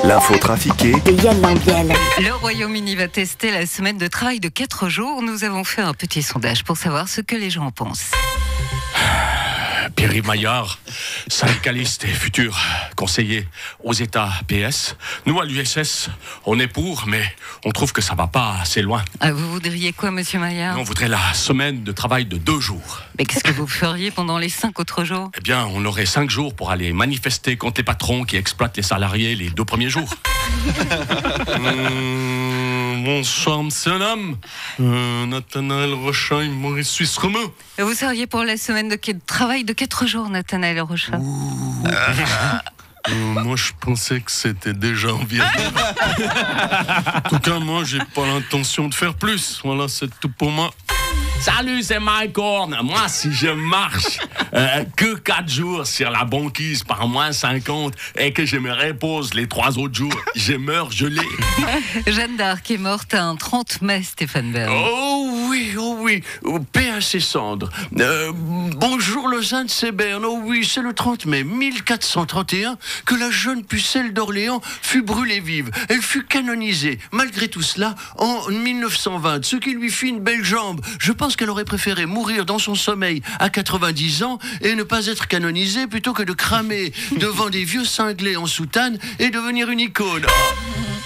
L'info trafiquée de Yann Lambiel. Le Royaume-Uni va tester la semaine de travail de 4 jours. Nous avons fait un petit sondage pour savoir ce que les gens en pensent. Pierre-Yves Maillard, syndicaliste et futur conseiller aux États PS. Nous, à l'USS, on est pour, mais on trouve que ça va pas assez loin. Ah, vous voudriez quoi, monsieur Maillard? On voudrait la semaine de travail de 2 jours. Mais qu'est-ce que vous feriez pendant les 5 autres jours? Eh bien, on aurait 5 jours pour aller manifester contre les patrons qui exploitent les salariés les 2 premiers jours. Bonsoir, monsieur l'homme. Nathanaël Rochat, Maurice Suisse Romain. Et vous seriez pour la semaine de travail de 4 jours, Nathanaël Rochat? Moi, je pensais que c'était déjà environ. En tout cas, moi, j'ai pas l'intention de faire plus. Voilà, c'est tout pour moi. Salut, c'est Mike Horn. Moi, si je marche que 4 jours sur la banquise par moins 50 et que je me repose les 3 autres jours, je meurs gelé. Jeanne d'Arc est morte un 30 mai, Stéphane Bern. Oh oui, paix à ses cendres. Bonjour Lausanne, c'est Berne. Oh oui, c'est le 30 mai 1431 que la jeune pucelle d'Orléans fut brûlée vive. Elle fut canonisée, malgré tout cela, en 1920, ce qui lui fit une belle jambe. Je pense qu'elle aurait préféré mourir dans son sommeil à 90 ans et ne pas être canonisée plutôt que de cramer devant des vieux cinglés en soutane et devenir une icône.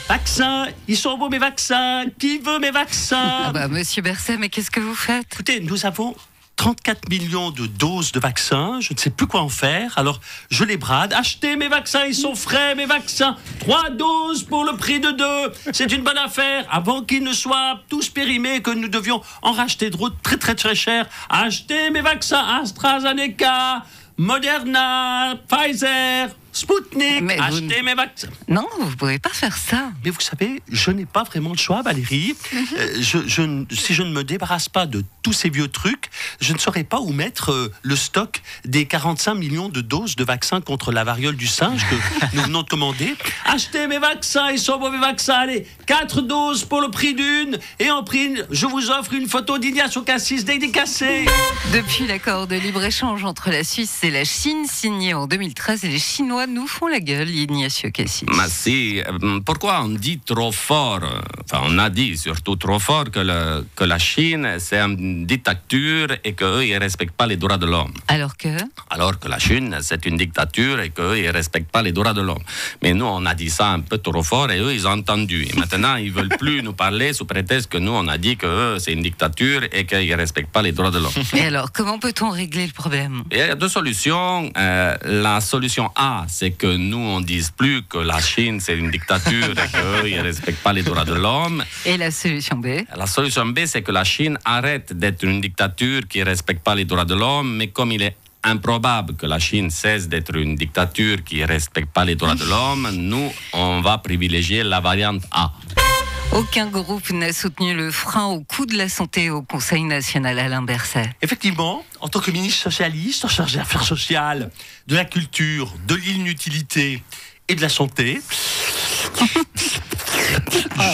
Vaccins, ils sont beaux mes vaccins. Qui veut mes vaccins? Ah bah, monsieur Berset, mais qu'est-ce que vous faites? Écoutez, nous avons 34 millions de doses de vaccins. Je ne sais plus quoi en faire, alors je les brade. Achetez mes vaccins, ils sont frais, mes vaccins. 3 doses pour le prix de 2. C'est une bonne affaire. Avant qu'ils ne soient tous périmés, que nous devions en racheter d'autres très cher. Achetez mes vaccins AstraZeneca, Moderna, Pfizer, Sputnik, Mais achetez mes vaccins. Non, vous ne pouvez pas faire ça. Mais vous savez, je n'ai pas vraiment le choix, Valérie. Si je ne me débarrasse pas de tous ces vieux trucs, je ne saurais pas où mettre le stock des 45 millions de doses de vaccins contre la variole du singe que nous venons de commander. Achetez mes vaccins, ils sont beaux mes vaccins. Allez, 4 doses pour le prix d'une. Et en prix, je vous offre une photo d'Ignacio Cassis dédicacée. Depuis l'accord de libre-échange entre la Suisse et la Chine, signé en 2013, les Chinois nous font la gueule, Ignacio Cassis. Mais si, pourquoi on dit trop fort, enfin on a dit surtout trop fort que la Chine c'est une dictature et qu'eux ils ne respectent pas les droits de l'homme. Alors que la Chine c'est une dictature et qu'eux ils ne respectent pas les droits de l'homme. Mais nous on a dit ça un peu trop fort et eux ils ont entendu. Et maintenant ils ne veulent plus nous parler sous prétexte que nous on a dit que c'est une dictature et qu'ils ne respectent pas les droits de l'homme. Et alors, comment peut-on régler le problème? Il y a 2 solutions. La solution A, c'est que nous, on ne dise plus que la Chine, c'est une dictature et qu'eux, ils ne respectent pas les droits de l'homme. Et la solution B? La solution B, c'est que la Chine arrête d'être une dictature qui ne respecte pas les droits de l'homme, mais comme il est improbable que la Chine cesse d'être une dictature qui ne respecte pas les droits de l'homme, nous, on va privilégier la variante A. Aucun groupe n'a soutenu le frein au coût de la santé au Conseil national, Alain Berset. Effectivement, en tant que ministre socialiste, en charge des affaires sociales, de la culture, de l'inutilité et de la santé,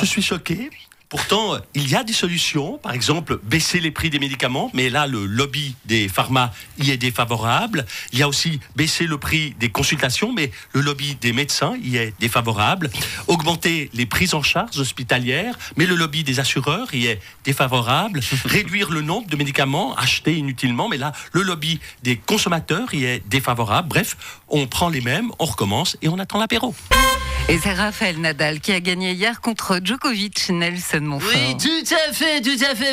je suis choqué. Pourtant, il y a des solutions, par exemple baisser les prix des médicaments, mais là le lobby des pharma y est défavorable. Il y a aussi baisser le prix des consultations, mais le lobby des médecins y est défavorable. Augmenter les prises en charge hospitalières, mais le lobby des assureurs y est défavorable. Réduire le nombre de médicaments achetés inutilement, mais là le lobby des consommateurs y est défavorable. Bref, on prend les mêmes, on recommence et on attend l'apéro. Et c'est Rafael Nadal qui a gagné hier contre Djokovic, Nelson Montfort. Oui, tout à fait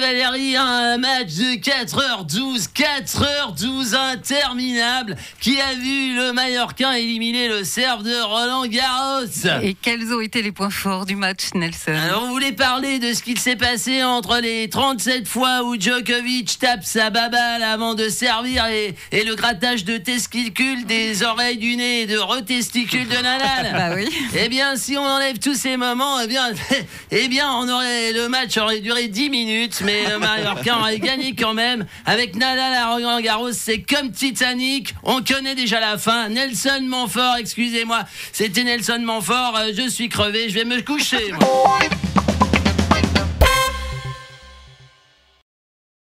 Valérie, un match de 4h12 interminable, qui a vu le Mallorquin éliminer le Serbe de Roland Garros. Et quels ont été les points forts du match, Nelson? Alors, on voulait parler de ce qu'il s'est passé entre les 37 fois où Djokovic tape sa baballe avant de servir et le grattage de testicules, des oreilles, du nez et de retesticules de Nadal. Bah oui. Eh bien, si on enlève tous ces moments, eh bien, le match aurait duré 10 minutes, mais le Mallorquin aurait gagné quand même. Avec Nadal à Roland Garros, c'est comme Titanic, on connaît déjà la fin. Nelson Montfort, excusez-moi, c'était Nelson Montfort, je suis crevé, je vais me coucher, moi.